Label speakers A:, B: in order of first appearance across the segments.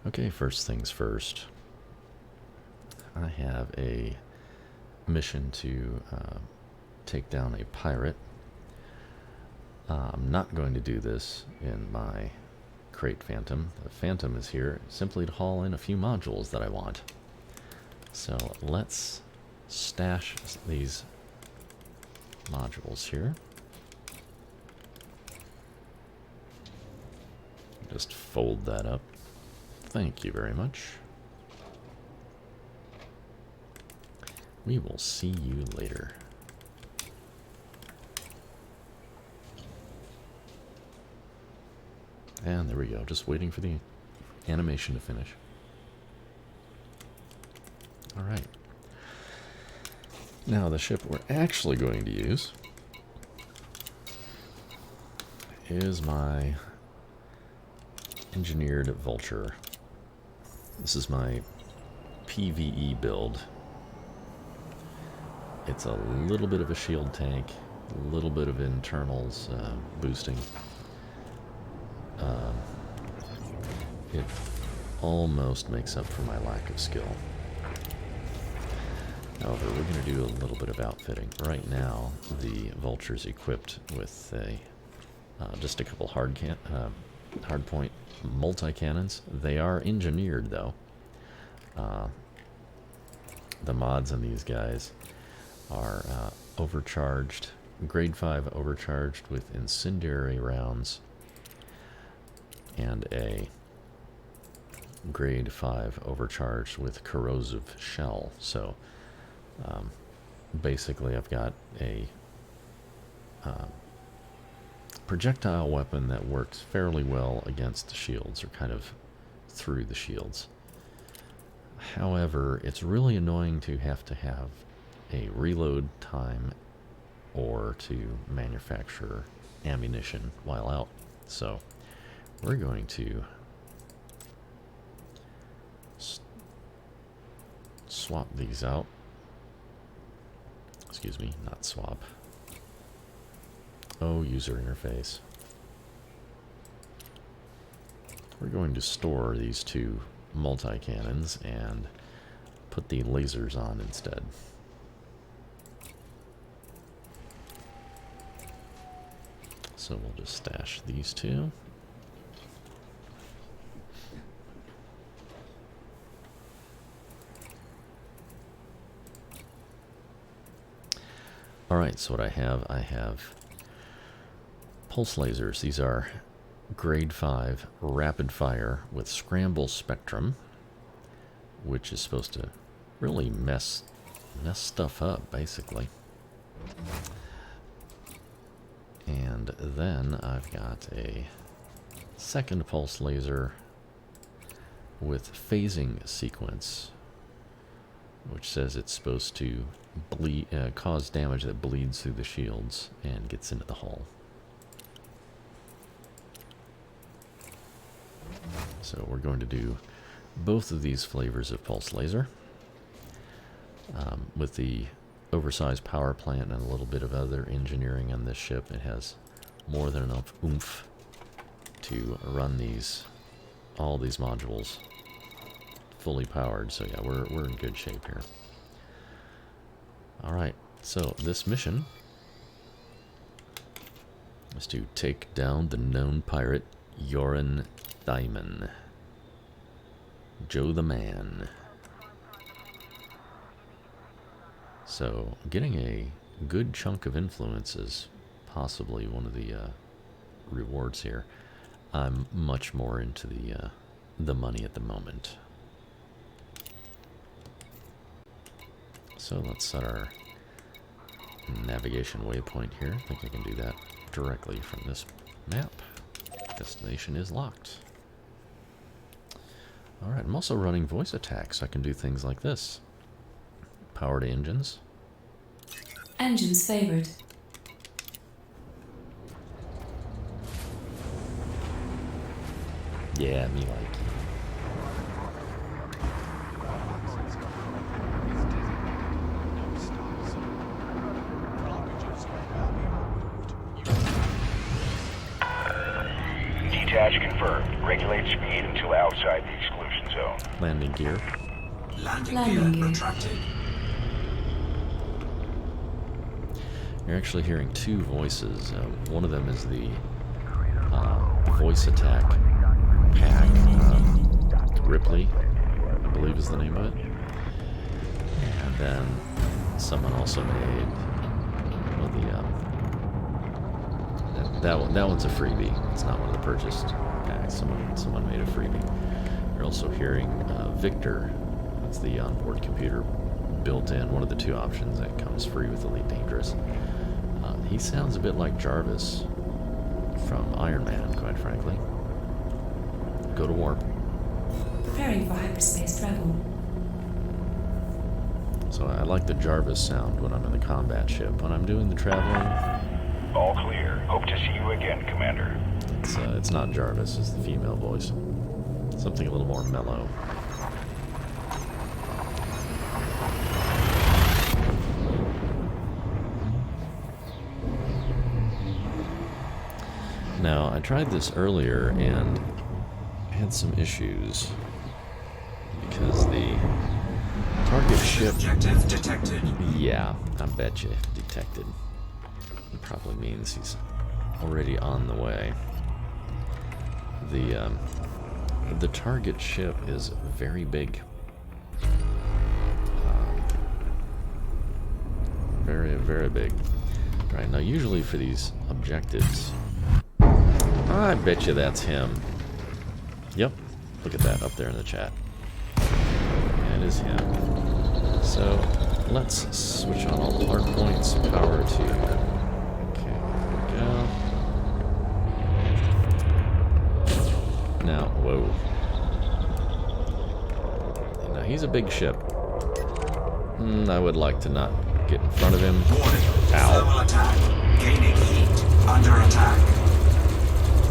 A: Okay, first things first. I have a mission to take down a pirate. I'm not going to do this in my crate Phantom. The Phantom is here simply to haul in a few modules that I want. So let's stash these modules here. Just fold that up. Thank you very much. We will see you later. And there we go, just waiting for the animation to finish. Alright. Now the ship we're actually going to use is my engineered Vulture. This is my PvE build. It's a little bit of a shield tank, a little bit of internals boosting. It almost makes up for my lack of skill. However, we're going to do a little bit of outfitting. Right now, the Vulture's equipped with a just a couple hardpoint multi-cannons. They are engineered, though. The mods on these guys are overcharged, grade 5 overcharged with incendiary rounds, and a grade 5 overcharged with corrosive shell. So basically I've got a projectile weapon that works fairly well against the shields, or kind of through the shields. However, it's really annoying to have a reload time or to manufacture ammunition while out. So we're going to swap these out. Excuse me, not swap. Oh, user interface. We're going to store these two multi-cannons and put the lasers on instead. So we'll just stash these two. Alright, so what I have pulse lasers. These are grade 5 rapid fire with scramble spectrum, which is supposed to really mess stuff up, basically. And then I've got a second pulse laser with phasing sequence, which says it's supposed to cause damage that bleeds through the shields and gets into the hull. So we're going to do both of these flavors of pulse laser. With the oversized power plant and a little bit of other engineering on this ship, it has more than enough oomph to run all these modules fully powered. So yeah, we're in good shape here. Alright, so this mission is to take down the known pirate Yoren Thyman. Joe the Man. So getting a good chunk of influence is possibly one of the rewards here. I'm much more into the money at the moment. So let's set our navigation waypoint here. I think I can do that directly from this map. Destination is locked. Alright, I'm also running voice attacks. I can do things like this. Powered engines.
B: Engines favored.
A: Yeah, me like.
C: Detach confirmed. Regulate speed until outside the exclusion zone.
A: Landing gear.
D: Landing
B: Landing
D: gear
B: gear.
D: retracted.
A: You're actually hearing two voices. One of them is the voice attack pack. Ripley, I believe is the name of it. And then someone also made, well, that one's a freebie. It's not one of the purchased packs. Someone made a freebie. You're also hearing Victor. That's the onboard computer built in. One of the two options that comes free with Elite Dangerous. He sounds a bit like Jarvis from Iron Man, quite frankly. Go to warp.
B: Preparing for hyperspace travel.
A: So I like the Jarvis sound when I'm in the combat ship. When I'm doing the traveling,
C: All clear. Hope to see you again, Commander.
A: it's not Jarvis, it's the female voice. Something a little more mellow. Now, I tried this earlier and had some issues because the target ship...
D: Objective detected.
A: Yeah, I bet you detected. It probably means he's already on the way. The target ship is very big. Very, very big. Right, now usually for these objectives... I bet you that's him. Yep, look at that up there in the chat. That is him. So, let's switch on all the hard points, power to... Okay, there we go. Now, whoa. Now, he's a big ship. I would like to not get in front of him.
D: Warning.
A: Ow.
D: Thermal attack. Gaining heat. Under attack.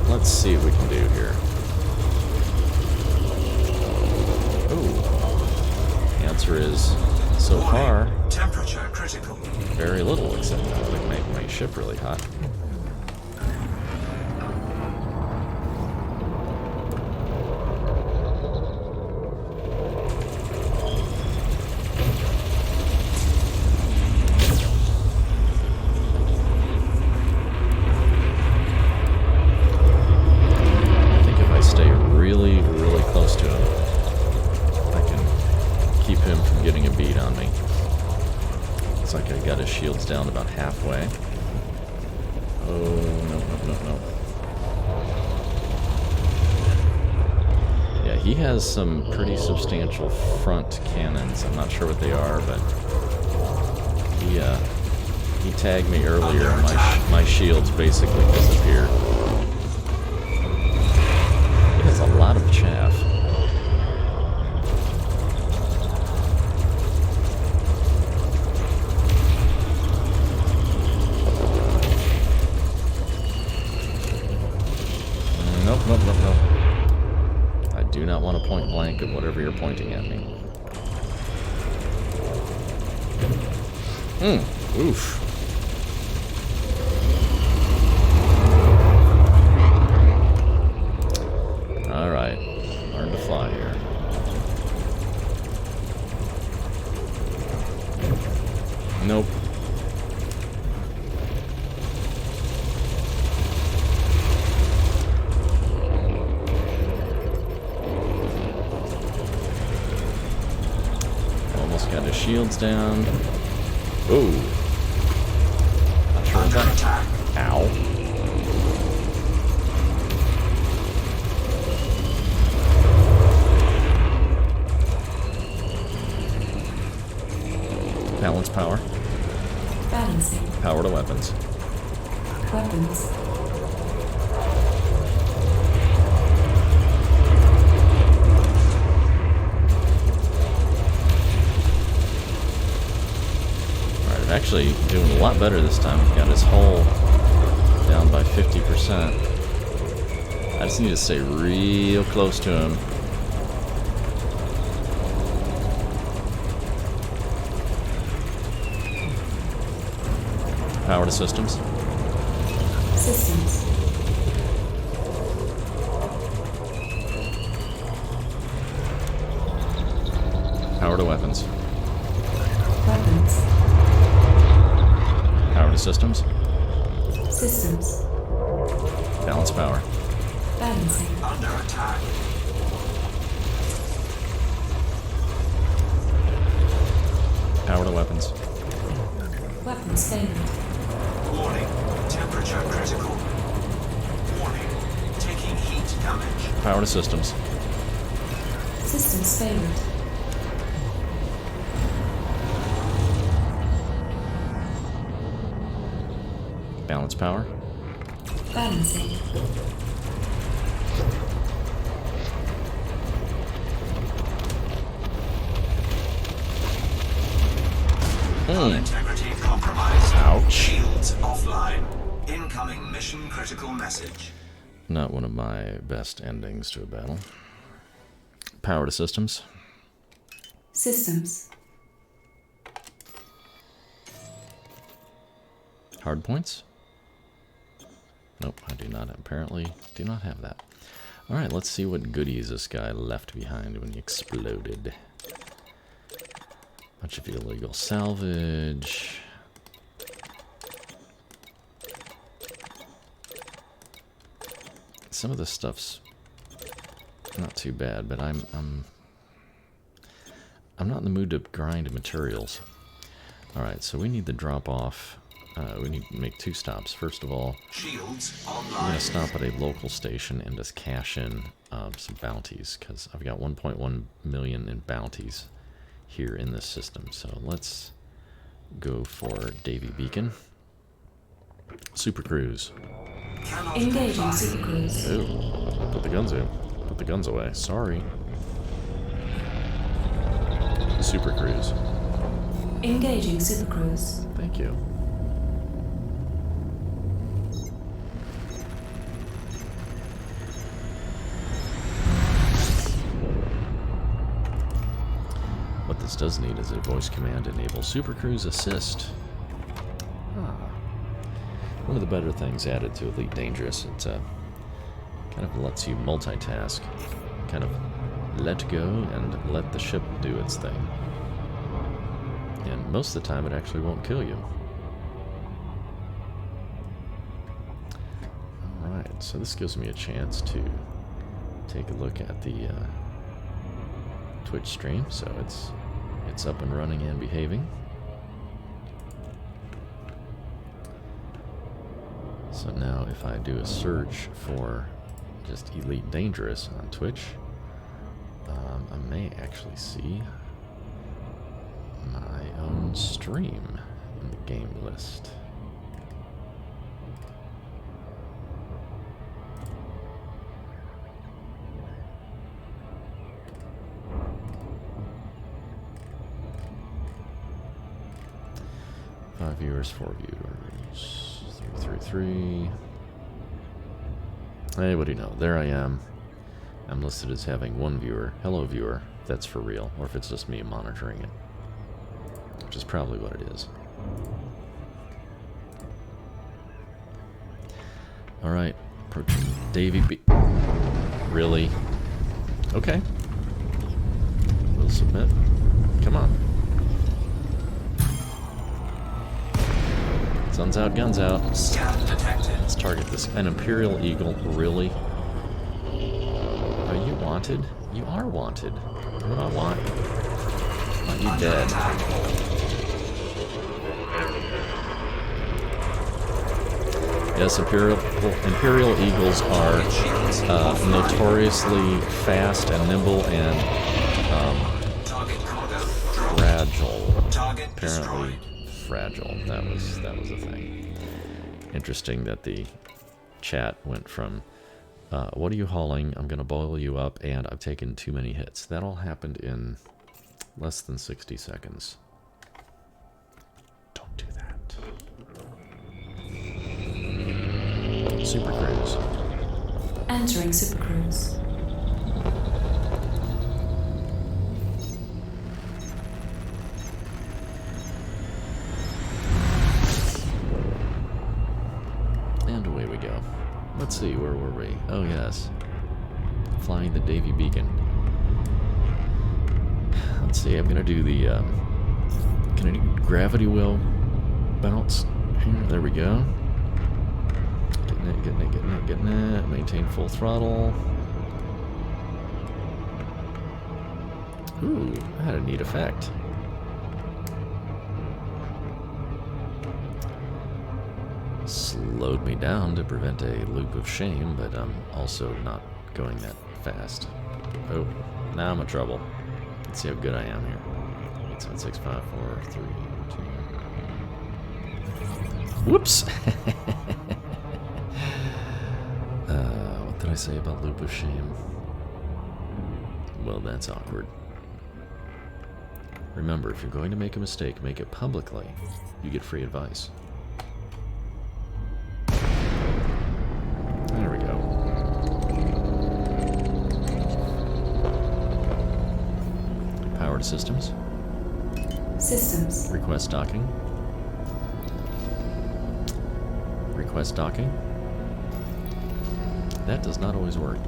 A: Let's see what we can do here. Oh. The answer is, so far,
D: Temperature critical.
A: very little, except that would make my ship really hot. I think if I stay really, really close to him, I can keep him from getting a bead on me. Looks like I got his shields down about halfway. Oh, no. Yeah, he has some pretty substantial front cannons. I'm not sure what they are, but he tagged me earlier and my shields basically disappeared. He has a lot of chaff. Nope. I do not want to point blank at whatever you're pointing at me. Oof. Alright. Learn to fly here. Nope. Almost got his shields down. Ooh. Not sure
D: Under
A: about
D: attack.
A: Ow. Balance power.
B: Balancing.
A: Power to weapons.
B: Weapons.
A: Alright, I'm actually doing a lot better this time. Got his hull down by 50%. I just need to stay real close to him. Power to systems. Power to weapons.
B: Weapons.
A: Power to systems.
B: Systems.
A: Balance power.
B: Balancing.
D: Under attack.
A: Power to weapons.
B: Weapons failing.
D: Warning. Temperature critical. Warning. Taking heat damage.
A: Power to systems.
B: Systems failing.
A: Balance power.
B: Balancing.
D: Integrity compromised.
A: Ouch.
D: Shields offline. Incoming mission critical message.
A: Not one of my best endings to a battle. Power to systems.
B: Systems.
A: Hard points. Nope, I do not. Apparently, do not have that. All right, let's see what goodies this guy left behind when he exploded. Bunch of illegal salvage. Some of this stuff's not too bad, but I'm not in the mood to grind materials. All right, so we need to drop off. We need to make 2 stops. First of all,
D: Shields
A: we're
D: online.
A: gonna stop at a local station and just cash in some bounties because I've got 1.1 million in bounties here in this system. So let's go for Davy Beacon. Super Cruise.
D: Cannot
B: Engaging
D: comply.
B: supercruise.
A: Oh, put the guns in. Put the guns away. Sorry. Super Cruise.
B: Engaging supercruise.
A: Thank you. What this does need is a voice command enable Super Cruise Assist. One of the better things added to Elite Dangerous. It kind of lets you multitask, kind of let go and let the ship do its thing. And most of the time it actually won't kill you. Alright, so this gives me a chance to take a look at the Twitch stream, so it's up and running and behaving. So now if I do a search for just Elite Dangerous on Twitch, I may actually see my own stream in the game list. Five viewers, 4 viewers, 333. Anybody know? There I am. I'm listed as having 1 viewer. Hello, viewer. If that's for real, or if it's just me monitoring it, which is probably what it is. All right, approaching Davy B. Really? Okay. We'll submit. Come on. Sun's out, guns out.
D: Scan detected.
A: Let's target this. An Imperial Eagle, really? Are you wanted? You are wanted. What do I want? I want you dead. Yes, Imperial Eagles are notoriously fast and nimble and
D: Target cargo.
A: fragile.
D: Target
A: Apparently
D: destroyed.
A: fragile. That was a thing. Interesting that the chat went from what are you hauling? I'm gonna boil you up, and I've taken too many hits. That all happened in less than 60 seconds. Don't do that. Super Cruise.
B: Entering supercruise.
A: And away we go. Let's see, where were we? Oh yes. Flying the Davy Beacon. Let's see, I'm gonna do the can I do gravity well bounce here? There we go. Getting it. Maintain full throttle. Ooh, that had a neat effect. Slowed me down to prevent a loop of shame, but I'm also not going that fast. Oh, now I'm in trouble. Let's see how good I am here. 8, 7, 6, 5, 4, 3, 2. Whoops! What did I say about loop of shame? Well, that's awkward. Remember, if you're going to make a mistake, make it publicly. You get free advice. There we go. Powered systems.
B: Systems.
A: Request docking. Request docking. That does not always work.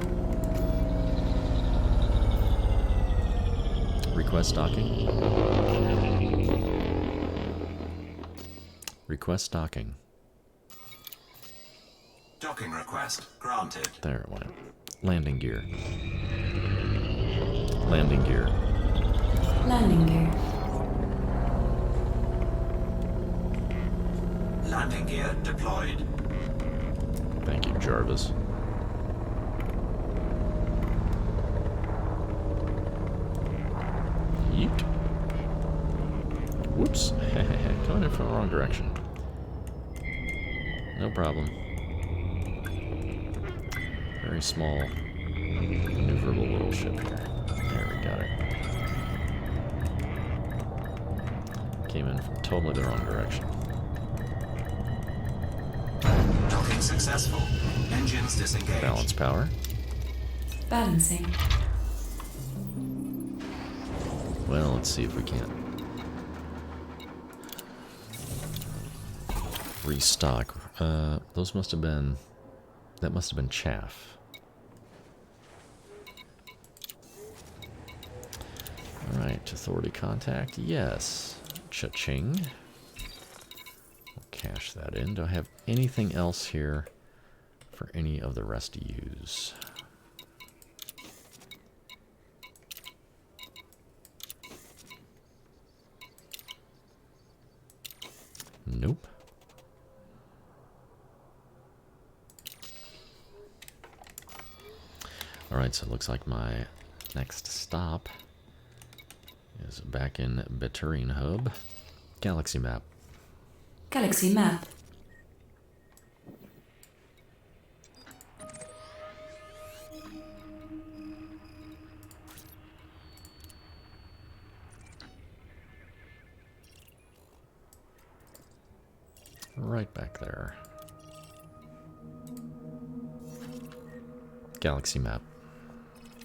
A: Request docking. Request docking.
D: Docking request granted.
A: There it went. Landing gear. Landing gear.
B: Landing gear.
D: Landing gear deployed.
A: Thank you, Jarvis. Yeet. Whoops. Going in from the wrong direction. No problem. Very small, maneuverable little ship here. There, we got it. Came in from totally the wrong direction.
D: Docking successful. Engines disengaged.
A: Balance power.
B: Balancing.
A: Well, let's see if we can't restock. Those must have been... That must have been chaff. Alright, authority contact. Yes. Cha-ching. We'll cash that in. Do I have anything else here for any of the rest to use? Nope. Alright, so it looks like my next stop is back in Baturin Hub. Galaxy map.
B: Galaxy map.
A: Right back there. Galaxy map.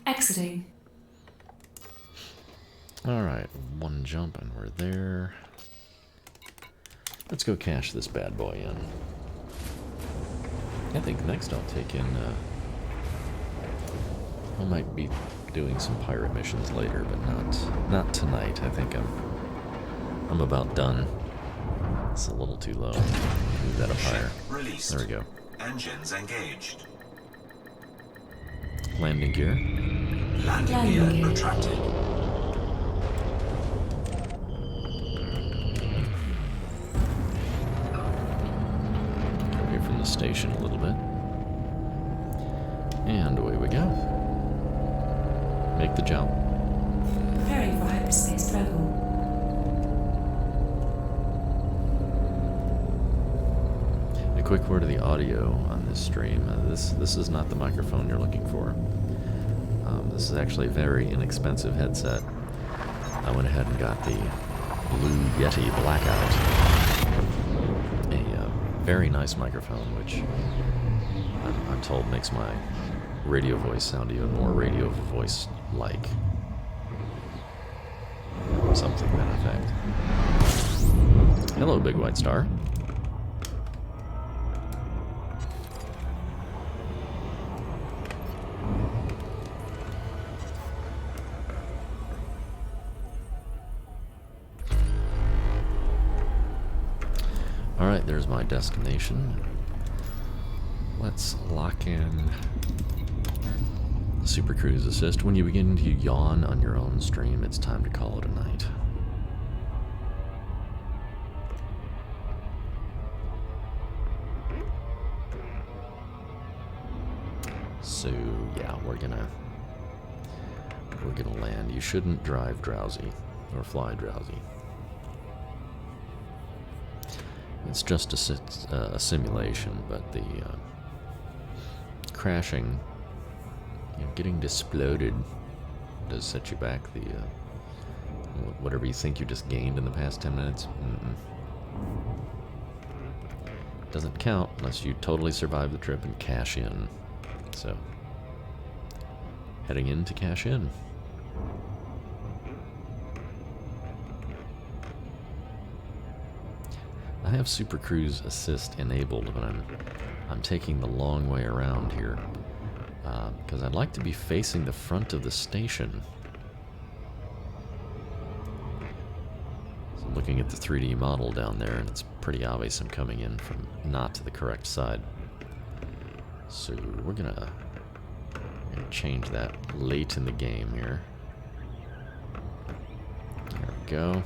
B: Exiting.
A: Alright, one jump and we're there. Let's go cash this bad boy in. I think next I'll take in, I might be doing some pirate missions later, but not tonight. I think I'm about done. It's a little too low. Move that up higher.
D: Released.
A: There we go.
D: Engines engaged.
A: Landing gear.
D: Landing gear retracted.
A: Go here from the station a little bit. And away we go. Make the jump.
B: Preparing for hyperspace travel.
A: A quick word of the audio on this stream. This is not the microphone you're looking for. This is actually a very inexpensive headset. I went ahead and got the Blue Yeti Blackout. A very nice microphone, which I'm told makes my radio voice sound even more radio voice-like. Something to that effect. Hello, Big White Star. Alright, there's my destination. Let's lock in the Super Cruise Assist. When you begin to yawn on your own stream, it's time to call it a night. So yeah, we're gonna land. You shouldn't drive drowsy or fly drowsy. It's just a simulation, but the crashing, getting disploded does set you back the whatever you think you just gained in the past 10 minutes. Doesn't count unless you totally survive the trip and cash in. So, heading in to cash in. I have Super Cruise Assist enabled, but I'm taking the long way around here because I'd like to be facing the front of the station. So looking at the 3D model down there, and it's pretty obvious I'm coming in from not to the correct side. So we're gonna change that late in the game here. There we go.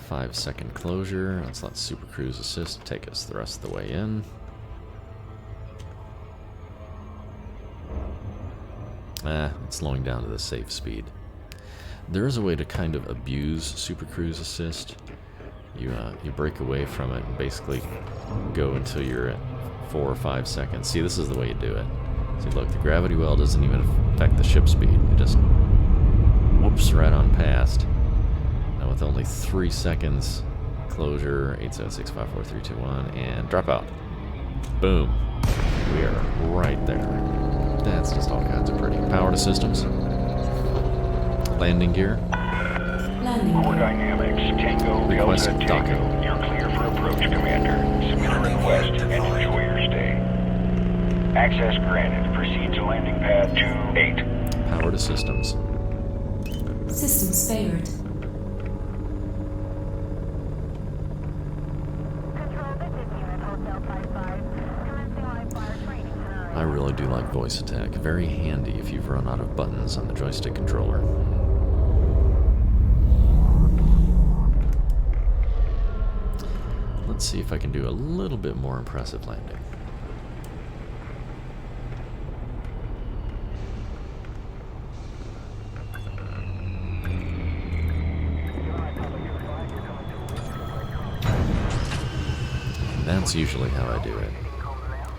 A: 5-second closure. Let's let Super Cruise Assist take us the rest of the way in. It's slowing down to the safe speed. There is a way to kind of abuse Super Cruise Assist. You break away from it and basically go until you're at 4 or 5 seconds. See, this is the way you do it. See, look, the gravity well doesn't even affect the ship speed. It just whoops right on past. Now with only 3 seconds, closure, 876543321, and drop out. Boom. We are right there. That's just all kinds of pretty. Power to systems. Landing gear.
B: Landing
C: More
B: gear.
C: dynamics. Tango,
A: Request
C: Delta,
A: docking.
C: Tango. You're clear for approach, Commander. Submit a request and enjoy your stay. Access granted. Proceed to landing pad 28.
A: Power to systems.
B: Systems favored.
A: I really do like voice attack. Very handy if you've run out of buttons on the joystick controller. Let's see if I can do a little bit more impressive landing. That's usually how I do it.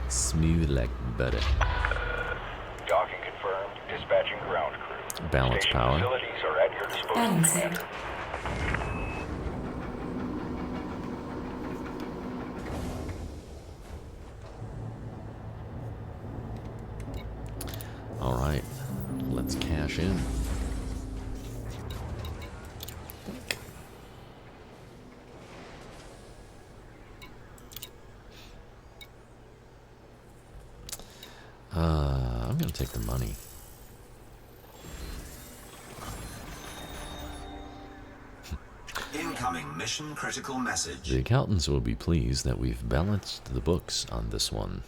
A: Smooth like butter.
C: Docking confirmed. Dispatching ground crew.
A: Balance
C: Station
A: power.
C: Facilities are at your disposal,
B: Balancing.
C: Commander.
A: Alright, let's cash in. I'm gonna take the money.
D: Incoming mission critical message.
A: The accountants will be pleased that we've balanced the books on this one.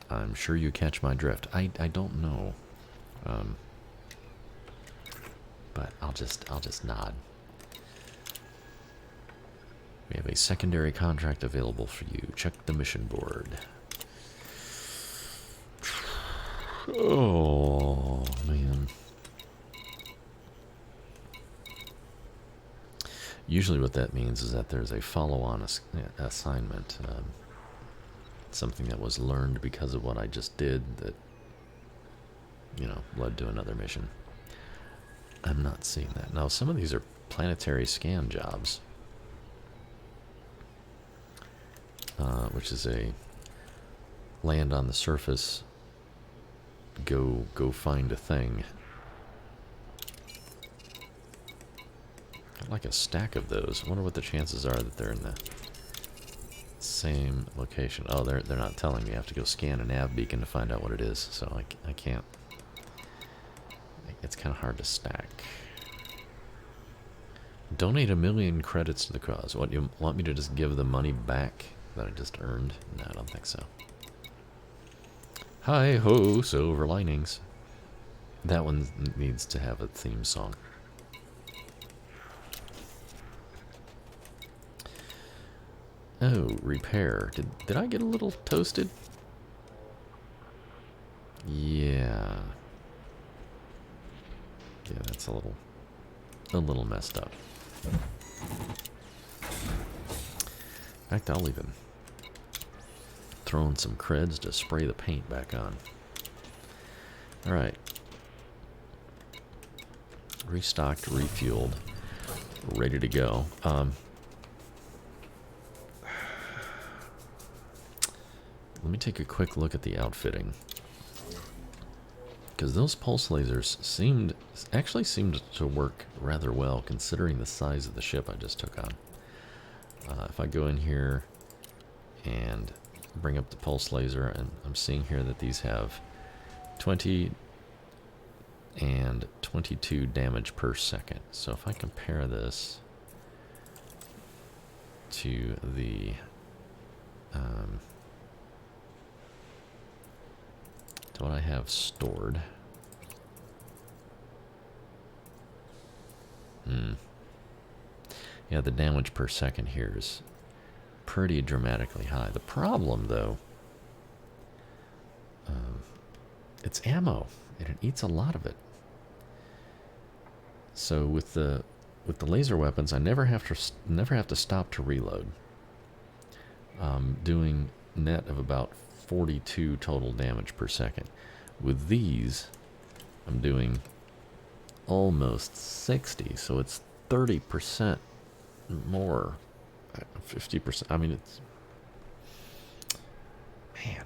A: I'm sure you catch my drift. I don't know. But I'll just nod. We have a secondary contract available for you. Check the mission board. Oh, man. Usually what that means is that there's a follow-on assignment. Something that was learned because of what I just did that, led to another mission. I'm not seeing that. Now, some of these are planetary scan jobs. Which is a land on the surface, go find a thing. Got like a stack of those. I wonder what the chances are that they're in the same location. Oh, they're not telling me. I have to go scan a nav beacon to find out what it is, so I can't. It's kind of hard to stack. Donate 1,000,000 credits to the cause. What, you want me to just give the money back that I just earned? No, I don't think so. Hi ho, silver linings. That one needs to have a theme song. Oh, repair. Did I get a little toasted? Yeah. Yeah, that's a little messed up. In fact, I'll even throw in some creds to spray the paint back on. Alright. Restocked, refueled, ready to go. Let me take a quick look at the outfitting. Because those pulse lasers actually seemed to work rather well considering the size of the ship I just took on. If I go in here and bring up the pulse laser, and I'm seeing here that these have 20 and 22 damage per second. So if I compare this to the to what I have stored. Yeah, the damage per second here is pretty dramatically high. The problem, though, it's ammo, and it eats a lot of it. So with the laser weapons, I never have to stop to reload. Doing net of about 42 total damage per second. With these, I'm doing almost 60, so it's 30% more. 50%. I mean, it's, man,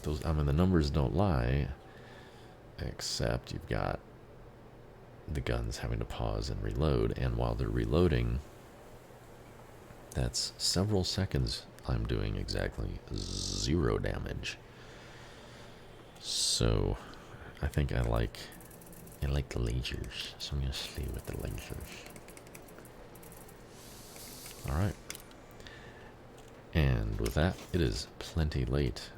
A: those, I mean, the numbers don't lie, except you've got the guns having to pause and reload, and while they're reloading, that's several seconds I'm doing exactly 0 damage. So I think I like the lasers, so I'm gonna stay with the lasers. Alright. And with that, it is plenty late.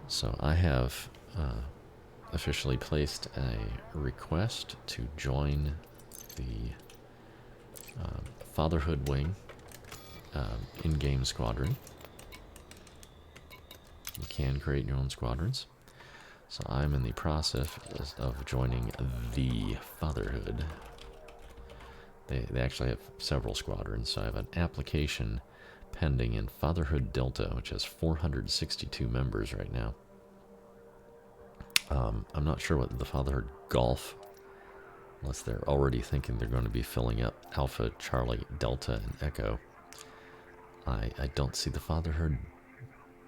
A: So I have officially placed a request to join the Fatherhood Wing in-game squadron. You can create your own squadrons. So I'm in the process of joining the Fatherhood. They actually have several squadrons, so I have an application pending in Fatherhood Delta, which has 462 members right now. I'm not sure what the Fatherhood Golf, unless they're already thinking they're going to be filling up Alpha, Charlie, Delta, and Echo. I don't see the Fatherhood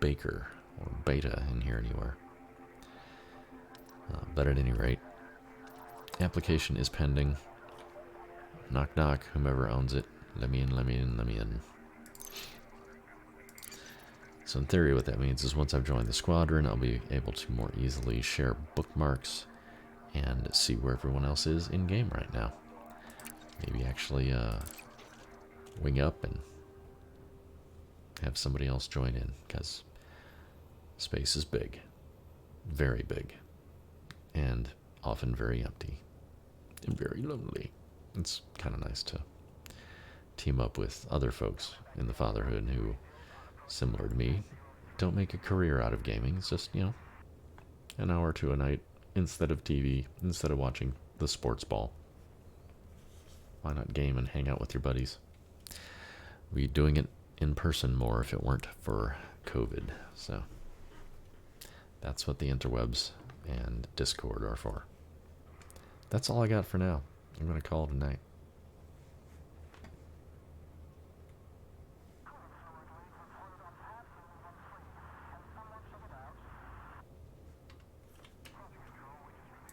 A: Baker or Beta in here anywhere. But at any rate, application is pending. Knock knock, whomever owns it. Let me in, let me in, let me in. So in theory what that means is once I've joined the squadron, I'll be able to more easily share bookmarks and see where everyone else is in game right now. Maybe actually wing up and have somebody else join in, because space is big. Very big. And often very empty. And very lonely. It's kind of nice to team up with other folks in the Fatherhood who, similar to me, don't make a career out of gaming. It's just, you know, an hour or two a night instead of TV, instead of watching the sports ball. Why not game and hang out with your buddies? We'd be doing it in person more if it weren't for COVID. So that's what the interwebs and Discord are for. That's all I got for now. I'm going to call it a night.